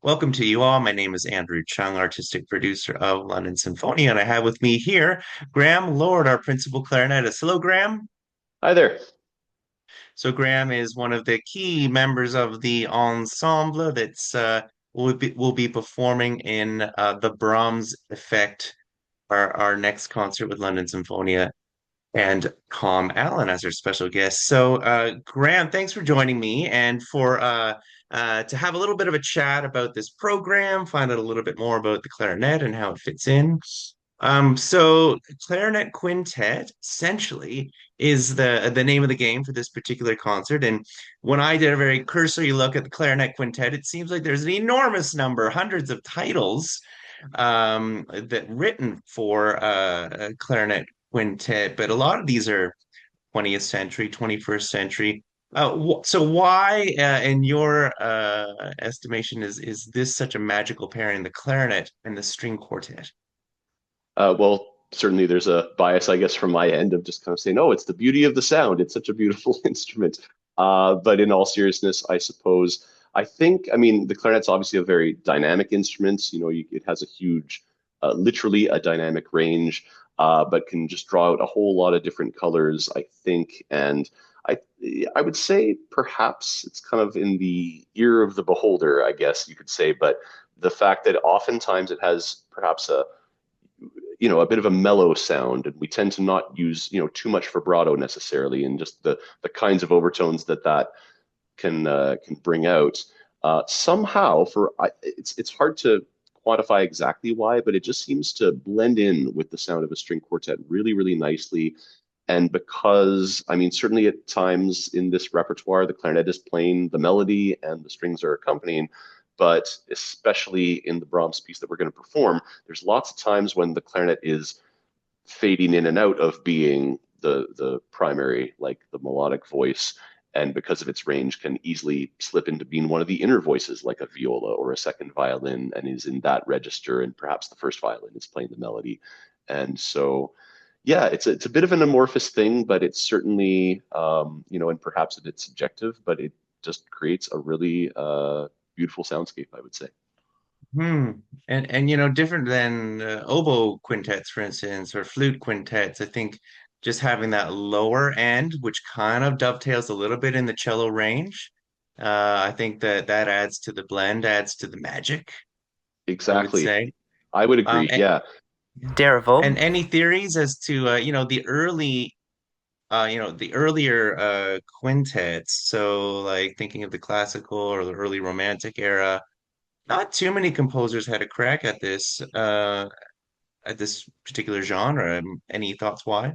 Welcome to you all. My name is Andrew Chung, artistic producer of London Symphonia, and I have with me here Graham Lord, our principal clarinetist. Hello, Graham. Hi there. So Graham is one of the key members of the ensemble that's will be performing in the Brahms Effect, our next concert with London Symphonia, and Tom Allen as our special guest. So, Graham, thanks for joining me and for to have a little bit of a chat about this program, find out a little bit more about the clarinet and how it fits in. So Clarinet Quintet essentially is the name of the game for this particular concert. And when I did a very cursory look at the Clarinet Quintet, it seems like there's an enormous number, hundreds of titles that written for clarinet quintet, but a lot of these are 20th century, 21st century. So why, in your estimation, is this such a magical pairing, the clarinet and the string quartet? Well, certainly there's a bias, I guess, from my end of just kind of saying, oh, it's the beauty of the sound. It's such a beautiful instrument. But in all seriousness, I suppose, I mean, the clarinet's obviously a very dynamic instrument. It has a huge, literally a dynamic range, but can just draw out a whole lot of different colors, I think. And I, I would say perhaps it's kind of in the ear of the beholder, I guess you could say. But the fact that oftentimes it has perhaps a bit of a mellow sound, and we tend to not use too much vibrato necessarily, and just the kinds of overtones that can bring out. Somehow, it's hard to quantify exactly why, but it just seems to blend in with the sound of a string quartet really, really nicely. And because, I mean, certainly at times in this repertoire, the clarinet is playing the melody and the strings are accompanying, but especially in the Brahms piece that we're going to perform, there's lots of times when the clarinet is fading in and out of being the primary, like the melodic voice, and because of its range can easily slip into being one of the inner voices, like a viola or a second violin, and is in that register, and perhaps the first violin is playing the melody. And so, yeah, it's a bit of an amorphous thing, but it's certainly and perhaps a bit subjective, but it just creates a really beautiful soundscape, I would say. Hmm. And different than oboe quintets, for instance, or flute quintets, I think just having that lower end, which kind of dovetails a little bit in the cello range, I think that adds to the blend, adds to the magic, I would Exactly. say. I would Um, agree. and, Yeah. and any theories as to the early the earlier quintets, so like thinking of the classical or the early romantic era, not too many composers had a crack at this particular genre. Any thoughts why?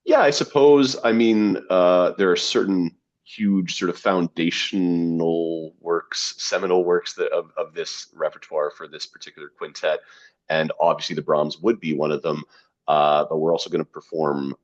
Yeah, I suppose. I mean, there are certain huge sort of foundational works, seminal works of this repertoire for this particular quintet, and obviously the Brahms would be one of them. But we're also going to perform,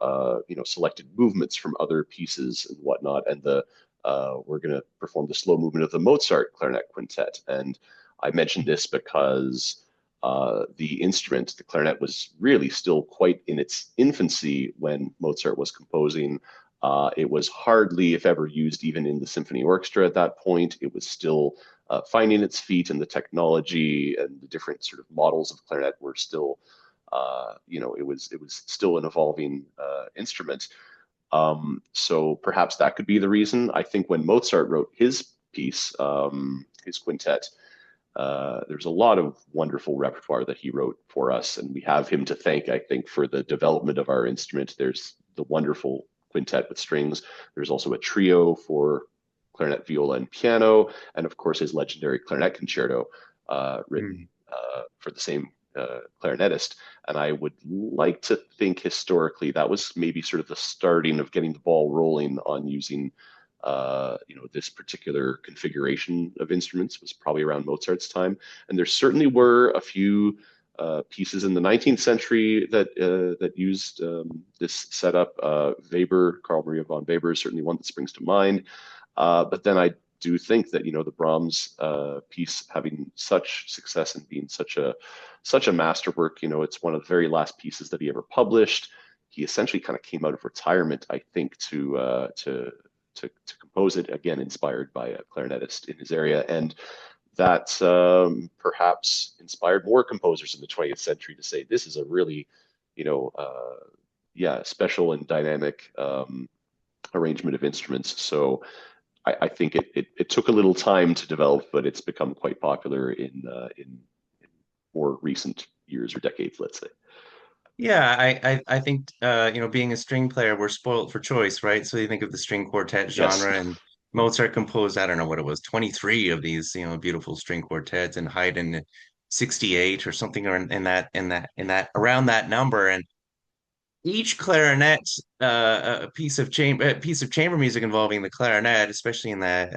selected movements from other pieces and whatnot, and we're going to perform the slow movement of the Mozart Clarinet Quintet. And I mentioned this because the instrument, the clarinet, was really still quite in its infancy when Mozart was composing. It was hardly, if ever, used even in the symphony orchestra at that point. It was still finding its feet, and the technology and the different sort of models of clarinet were still, it was still an evolving instrument. So perhaps that could be the reason. I think when Mozart wrote his piece, his quintet, there's a lot of wonderful repertoire that he wrote for us, and we have him to thank, I think, for the development of our instrument. There's the wonderful quintet with strings. There's also a trio for clarinet, viola, and piano, and of course his legendary clarinet concerto, written Hmm. for the same clarinetist. And I would like to think historically that was maybe sort of the starting of getting the ball rolling on using this particular configuration of instruments was probably around Mozart's time. And there certainly were a few pieces in the 19th century that used this setup. Weber, Carl Maria von Weber is certainly one that springs to mind. But then I do think that the Brahms piece having such success and being such a masterwork, it's one of the very last pieces that he ever published. he essentially kind of came out of retirement, I think, to compose it again, inspired by a clarinetist in his area, and that perhaps inspired more composers in the 20th century to say this is a really, you know, yeah, special and dynamic arrangement of instruments. So I think it took a little time to develop, but it's become quite popular in more recent years or decades, let's say. Yeah, I think being a string player, we're spoiled for choice, right? So you think of the string quartet Yes. genre, and Mozart composed, I don't know what it was, 23 of these, beautiful string quartets, and Haydn 68 or something, or in that around that number. And each clarinet, a piece of chamber music involving the clarinet, especially in that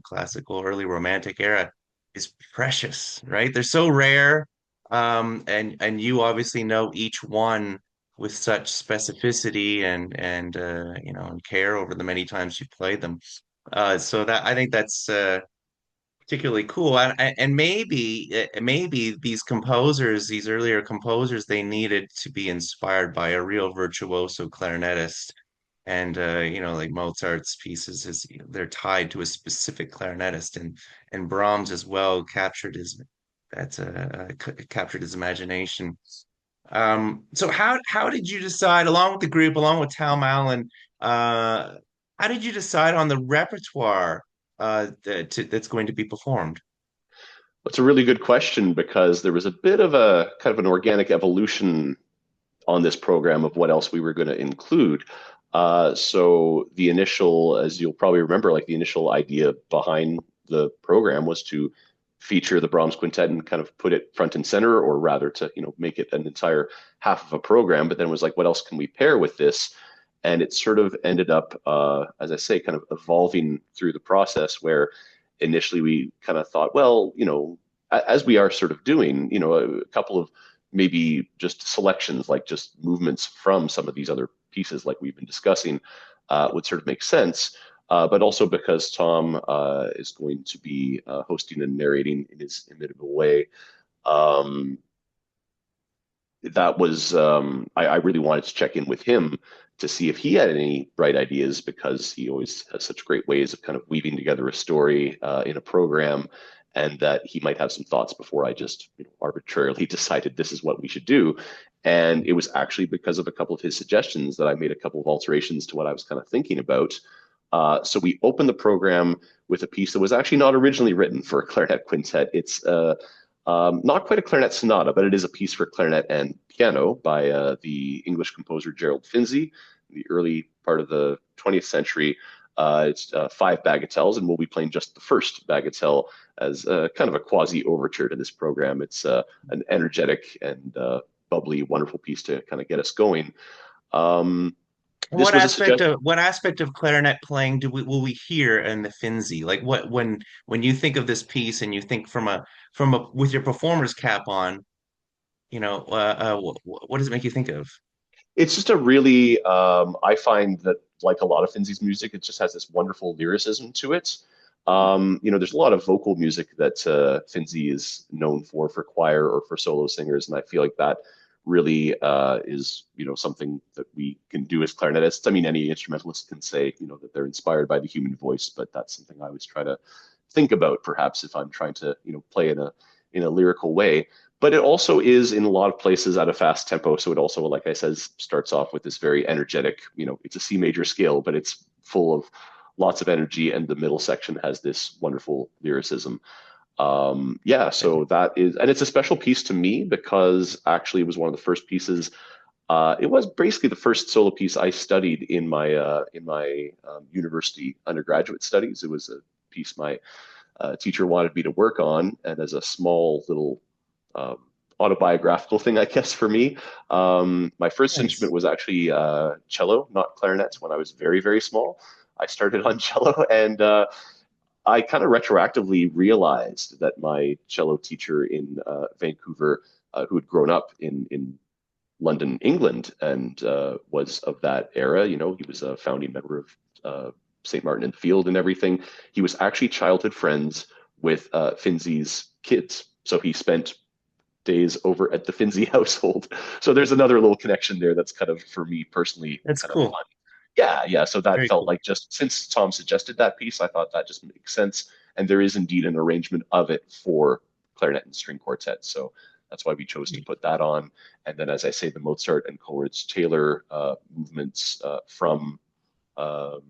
classical early romantic era, is precious, right? They're so rare, and you obviously know each one with such specificity and care over the many times you played them. So that I think that's particularly cool. And maybe these composers, these earlier composers, they needed to be inspired by a real virtuoso clarinetist. And like Mozart's pieces, they're tied to a specific clarinetist, and Brahms as well captured his imagination. So how did you decide, along with the group, along with Tal Allen, uh, how did you decide on the repertoire that's going to be performed? That's a really good question because there was a bit of a kind of an organic evolution on this program of what else we were going to include. So the initial, as you'll probably remember, like the initial idea behind the program was to feature the Brahms Quintet and kind of put it front and center, or rather to make it an entire half of a program. But then it was like, what else can we pair with this? And it sort of ended up, as I say, kind of evolving through the process where initially we kind of thought, well, as we are sort of doing, a couple of maybe just selections, like just movements from some of these other pieces, like we've been discussing, would sort of make sense. But also because Tom is going to be hosting and narrating in his inimitable way, um, that was I really wanted to check in with him to see if he had any bright ideas, because he always has such great ways of kind of weaving together a story in a program, and that he might have some thoughts before I just arbitrarily decided this is what we should do. And it was actually because of a couple of his suggestions that I made a couple of alterations to what I was kind of thinking about. So we opened the program with a piece that was actually not originally written for a clarinet quintet. It's not quite a clarinet sonata, but it is a piece for clarinet and piano by the English composer Gerald Finzi in the early part of the 20th century. It's five bagatelles, and we'll be playing just the first bagatelle as kind of a quasi overture to this program. It's an energetic and bubbly, wonderful piece to kind of get us going. Um, this was a suggestion. What aspect of clarinet playing will we hear in the Finzi? Like when you think of this piece and you think from a with your performer's cap on, what does it make you think of? It's just a really, I find that like a lot of Finzi's music, it just has this wonderful lyricism to it. There's a lot of vocal music that Finzi is known for choir or for solo singers, and I feel like that really is, something that we can do as clarinetists. I mean, any instrumentalist can say, that they're inspired by the human voice, but that's something I always try to think about, perhaps if I'm trying to, play in a lyrical way. But it also is in a lot of places at a fast tempo. So it also, like I said, starts off with this very energetic, it's a C major scale, but it's full of lots of energy. And the middle section has this wonderful lyricism. Yeah, so that is, and it's a special piece to me because actually it was one of the first pieces. It was basically the first solo piece I studied in my university undergraduate studies. It was a piece my teacher wanted me to work on, and as a small little um, autobiographical thing, I guess, for me. My first Nice. instrument was actually cello, not clarinet, when I was very, very small. I started on cello, and I kind of retroactively realized that my cello teacher in Vancouver, who had grown up in London, England, and was of that era, he was a founding member of St. Martin in the Field and everything. He was actually childhood friends with Finzi's kids. So he spent days over at the Finzi household. So there's another little connection there that's kind of, for me personally, That's kind of cool. fun. Yeah, yeah. So that Very felt cool. like, just since Tom suggested that piece, I thought that just makes sense. And there is indeed an arrangement of it for clarinet and string quartet. So that's why we chose to put that on. And then, as I say, the Mozart and Coleridge-Taylor movements from um,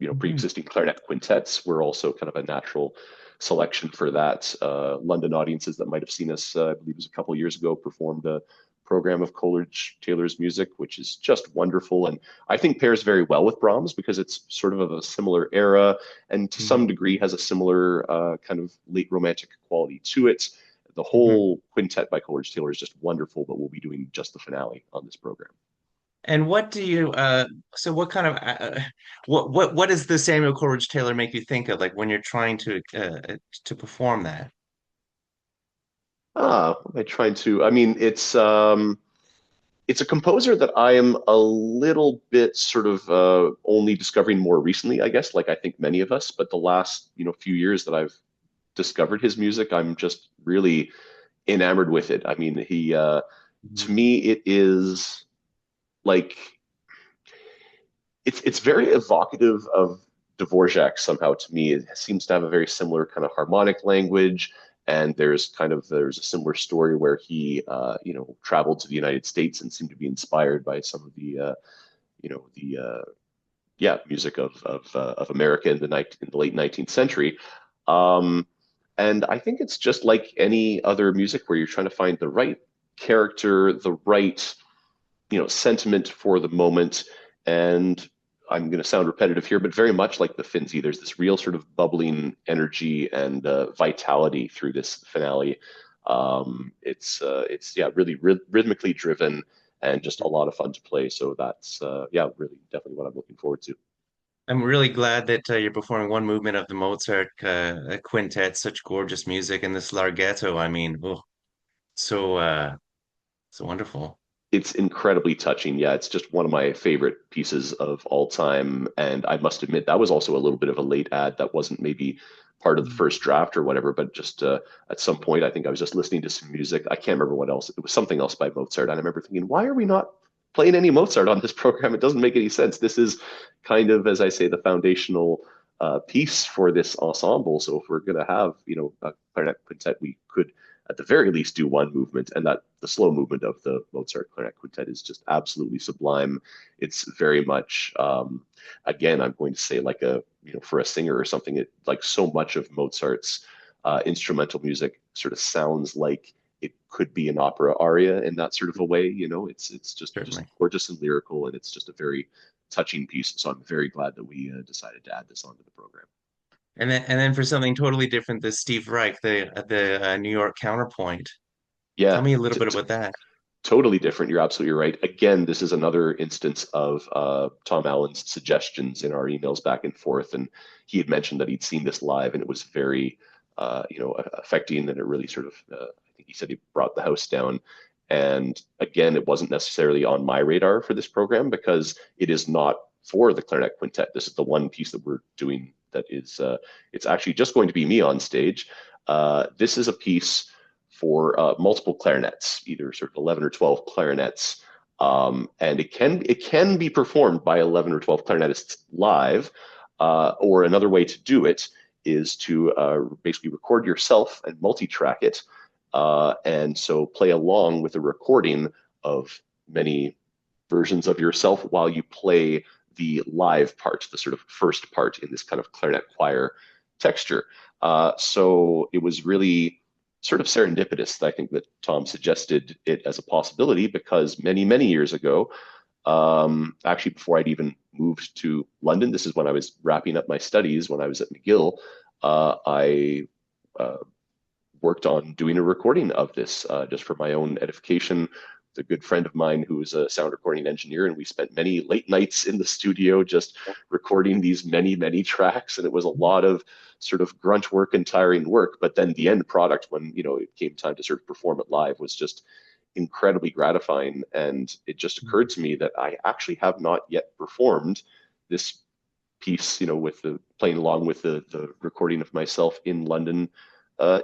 Mhm. pre-existing clarinet quintets were also kind of a natural selection for that. London audiences that might have seen us, I believe it was a couple of years ago, performed a program of Coleridge Taylor's music, which is just wonderful, and I think pairs very well with Brahms because it's sort of a similar era and to some Mhm. degree has a similar kind of late romantic quality to it. The Mhm. whole quintet by Coleridge Taylor is just wonderful, but we'll be doing just the finale on this program. And what do you so what kind of what does the Samuel Coleridge Taylor make you think of like when you're trying to perform that? What am I trying to? I mean, it's a composer that I am a little bit sort of only discovering more recently, I guess, like I think many of us. But the last, few years that I've discovered his music, I'm just really enamored with it. I mean, to Mhm. me, it is like it's very evocative of Dvorak somehow. To me, it seems to have a very similar kind of harmonic language. And there's a similar story where he traveled to the United States and seemed to be inspired by some of the music of America in the late 19th century. Um, and I think it's just like any other music where you're trying to find the right character, the right sentiment for the moment. And I'm going to sound repetitive here, but very much like the Finzi, there's this real sort of bubbling energy and vitality through this finale. It's yeah, really rhythmically driven and just a lot of fun to play. So that's yeah, really definitely what I'm looking forward to. I'm really glad that you're performing one movement of the Mozart quintet, such gorgeous music, and this larghetto. I mean, oh, so so wonderful. It's incredibly touching. Yeah, it's just one of my favorite pieces of all time. And I must admit, that was also a little bit of a late ad that wasn't maybe part of the first draft or whatever, but just at some point, I think I was just listening to some music. I can't remember what else. It was something else by Mozart. And I remember thinking, why are we not playing any Mozart on this program? It doesn't make any sense. This is kind of, as I say, the foundational piece for this ensemble. So if we're going to have, a clarinet quintet, we could at the very least do one movement, and that the slow movement of the Mozart Clarinet Quintet is just absolutely sublime. It's very much, again, I'm going to say like for a singer or something, it like so much of Mozart's instrumental music sort of sounds like it could be an opera aria in that sort of a way. It's just Certainly. gorgeous and lyrical, and it's just a very touching piece. So I'm very glad that we decided to add this onto the program. And then for something totally different, the Steve Reich, the New York Counterpoint. Tell Yeah, me a little bit about that. totally different. You're absolutely right. Again, this is another instance of Tom Allen's suggestions in our emails back and forth, and he had mentioned that he'd seen this live, and it was very, affecting, and it really sort of, I think he said he brought the house down. And again, it wasn't necessarily on my radar for this program because it is not for the clarinet quintet. This is the one piece that we're doing that is, it's actually just going to be me on stage. This is a piece for multiple clarinets, either sort of 11 or 12 clarinets. And it can be performed by 11 or 12 clarinetists live, or another way to do it is to basically record yourself and multi-track it, and so play along with a recording of many versions of yourself while you play the live part, the sort of first part in this kind of clarinet choir texture. So it was really sort of serendipitous, I think, that Tom suggested it as a possibility because many, many years ago, actually before I'd even moved to London, this is when I was wrapping up my studies when I was at McGill, I uh, worked on doing a recording of this just for my own edification. A good friend of mine who is a sound recording engineer, and we spent many late nights in the studio just recording these many, many tracks. And it was a lot of sort of grunt work and tiring work. But then the end product, when it came time to sort of perform it live, was just incredibly gratifying. And it just occurred to me that I actually have not yet performed this piece, with the playing along with the recording of myself in London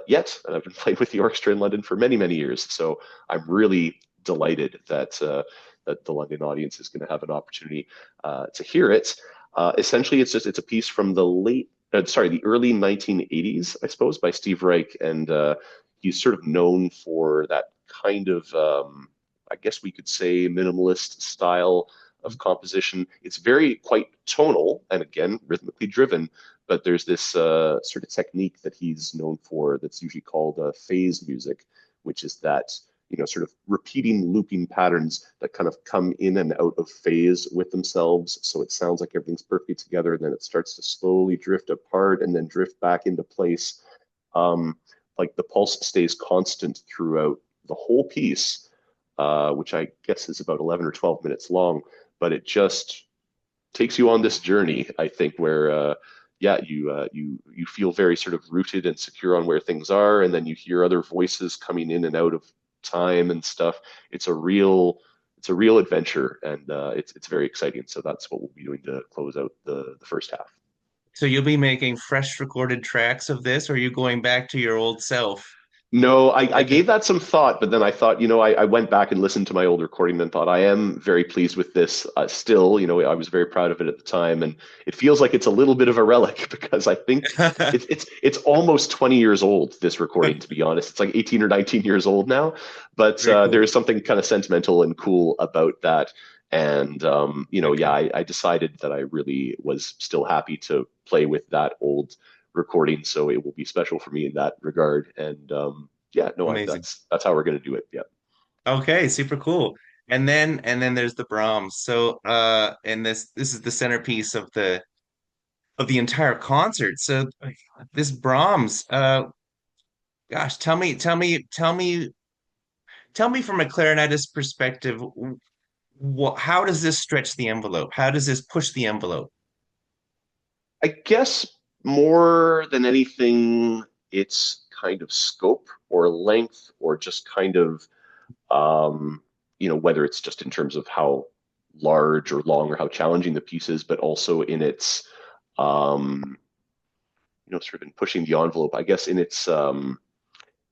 yet, and I've been playing with the orchestra in London for many, many years. So I'm really delighted that that the London audience is going to have an opportunity to hear it. Essentially, it's a piece from the early 1980s, I suppose, by Steve Reich, and he's sort of known for that kind of, I guess we could say, minimalist style of composition. It's very quite tonal and again rhythmically driven, but there's this sort of technique that he's known for that's usually called phase music, which is that sort of repeating looping patterns that kind of come in and out of phase with themselves. So it sounds like everything's perfectly together, and then it starts to slowly drift apart and then drift back into place. Like the pulse stays constant throughout the whole piece, which I guess is about 11 or 12 minutes long, but it just takes you on this journey, I think, where you feel very sort of rooted and secure on where things are, and then you hear other voices coming in and out of time and stuff. It's a real adventure, and it's very exciting. So that's what we'll be doing to close out the first half. So you'll be making fresh recorded tracks of this, or are you going back to your old self? No, I Like, gave that some thought, but then I thought, I went back and listened to my old recording and thought I am very pleased with this still. I was very proud of it at the time, and it feels like it's a little bit of a relic because I think it's almost 20 years old, this recording, to be honest. It's like 18 or 19 years old now, but very there cool. is something kind of sentimental and cool about that. And yeah, Okay. I decided that I really was still happy to play with that old recording, so it will be special for me in that regard. And yeah, no, Amazing. that's how we're going to do it. Yeah. Okay, super cool. And then there's the Brahms. So and this is the centerpiece of the entire concert. So this Brahms, gosh, tell me from a clarinetist perspective, how does this stretch the envelope? How does this push the envelope? I guess more than anything, it's kind of scope or length or just kind of whether it's just in terms of how large or long or how challenging the piece is, but also in its um, sort of in pushing the envelope, I guess in its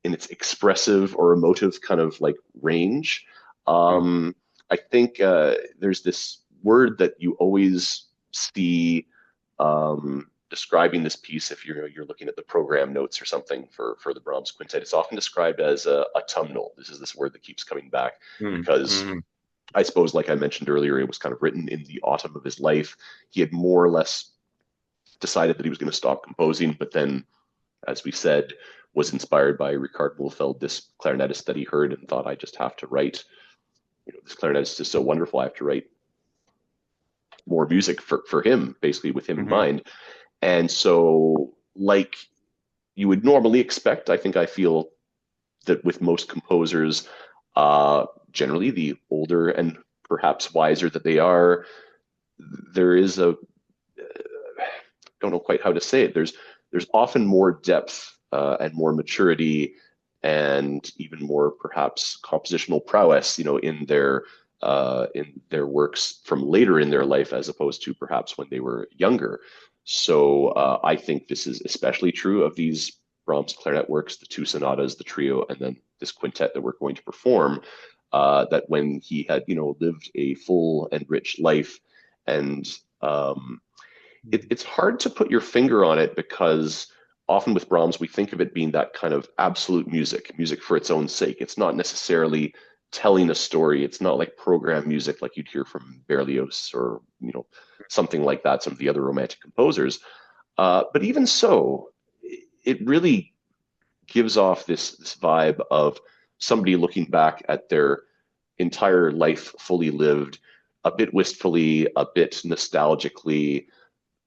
expressive or emotive kind of like range. Mm, I think there's this word that you always see describing this piece if you're looking at the program notes or something for the Brahms Quintet. It's often described as autumnal. This is this word that keeps coming back mm, because mm, I suppose, like I mentioned earlier, it was kind of written in the autumn of his life. He had more or less decided that he was going to stop composing, but then, as we said, was inspired by Richard Wolfeld, this clarinetist that he heard, and thought, I just have to write. This clarinetist is so wonderful. I have to write more music for him, basically with him in mhm. mind. And so, like you would normally expect, I feel that with most composers, generally the older and perhaps wiser that they are, there is a don't know quite how to say it. There's often more depth and more maturity and even more perhaps compositional prowess, in their works from later in their life as opposed to perhaps when they were younger. So I think this is especially true of these Brahms clarinet works, the two sonatas, the trio, and then this quintet that we're going to perform. That when he had, lived a full and rich life, and it's hard to put your finger on it because often with Brahms, we think of it being that kind of absolute music for its own sake. It's not necessarily telling a story. It's not like program music like you'd hear from Berlioz or, something like that, some of the other romantic composers. But even so, it really gives off this vibe of somebody looking back at their entire life fully lived, a bit wistfully, a bit nostalgically.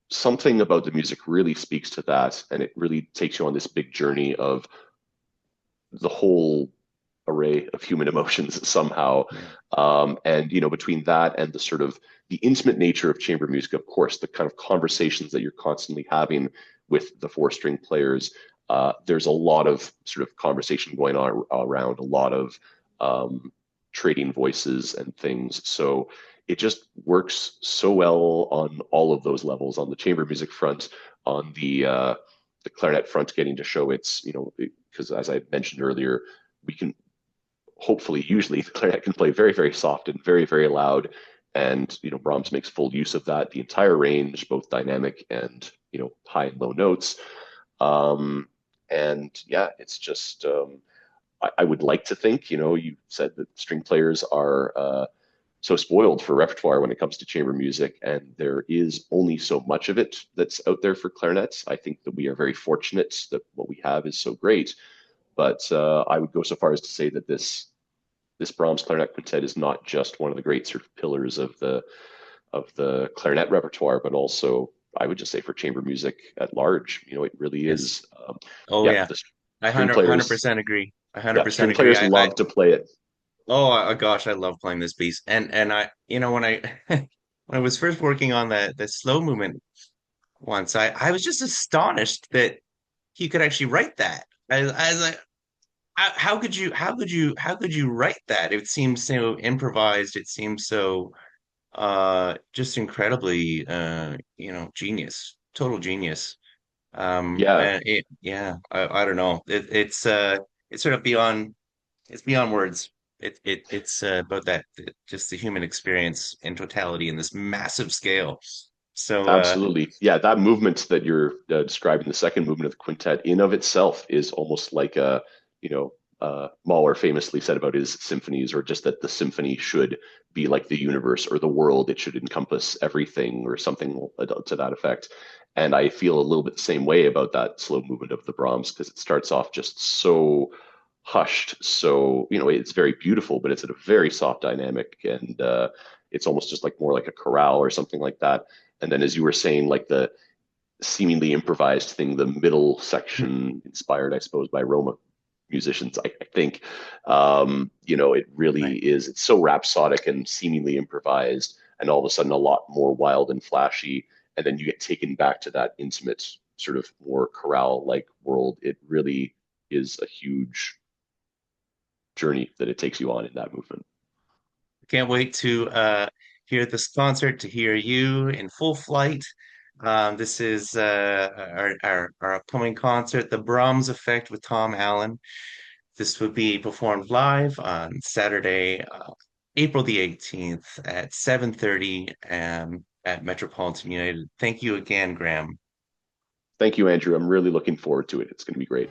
Something about the music really speaks to that, and it really takes you on this big journey of the whole array of human emotions somehow. Yeah. And between that and the sort of the intimate nature of chamber music, of course, the kind of conversations that you're constantly having with the four-string players, there's a lot of sort of conversation going on around, a lot of trading voices and things. So it just works so well on all of those levels, on the chamber music front, on the the clarinet front getting to show its, because as I mentioned earlier, we can hopefully, usually the clarinet can play very, very soft and very, very loud. And, Brahms makes full use of that, the entire range, both dynamic and, high and low notes. And yeah, it's just, I would like to think, you said that string players are so spoiled for repertoire when it comes to chamber music, and there is only so much of it that's out there for clarinets. I think that we are very fortunate that what we have is so great, but I would go so far as to say that this Brahms Clarinet Quintet is not just one of the great sort of pillars of the clarinet repertoire, but also I would just say for chamber music at large. It really Yes. is. Oh Yeah, yeah. the I string hundred players. percent agree. I hundred Yeah, percent string agree. players love to play it. Oh gosh, I love playing this piece. And I, when I when I was first working on the slow movement once, I was just astonished that he could actually write that. I was like, how could you write that? It seems so improvised. It seems so just incredibly genius, total genius. Yeah, Yeah, I don't know. It's sort of beyond, it's beyond words. It's about that, just the human experience in totality in this massive scale. So absolutely. Yeah, that movement that you're describing, the second movement of the quintet, in of itself is almost like Mahler famously said about his symphonies, or just that the symphony should be like the universe or the world. It should encompass everything, or something to that effect. And I feel a little bit the same way about that slow movement of the Brahms, because it starts off just so hushed. So, it's very beautiful, but it's at a very soft dynamic. And it's almost just like more like a chorale or something like that. And then, as you were saying, like the seemingly improvised thing, the middle section, inspired, I suppose, by Roma musicians, I think, it really right. is, it's so rhapsodic and seemingly improvised, and all of a sudden a lot more wild and flashy. And then you get taken back to that intimate, sort of more chorale like world. It really is a huge journey that it takes you on in that movement. Can't wait to hear this concert, to hear you in full flight. This is our upcoming concert, the Brahms Effect with Tom Allen. This would be performed live on Saturday, April the 18th at 7:30 at Metropolitan United. Thank you again, Graham. Thank you, Andrew. I'm really looking forward to it. It's going to be great.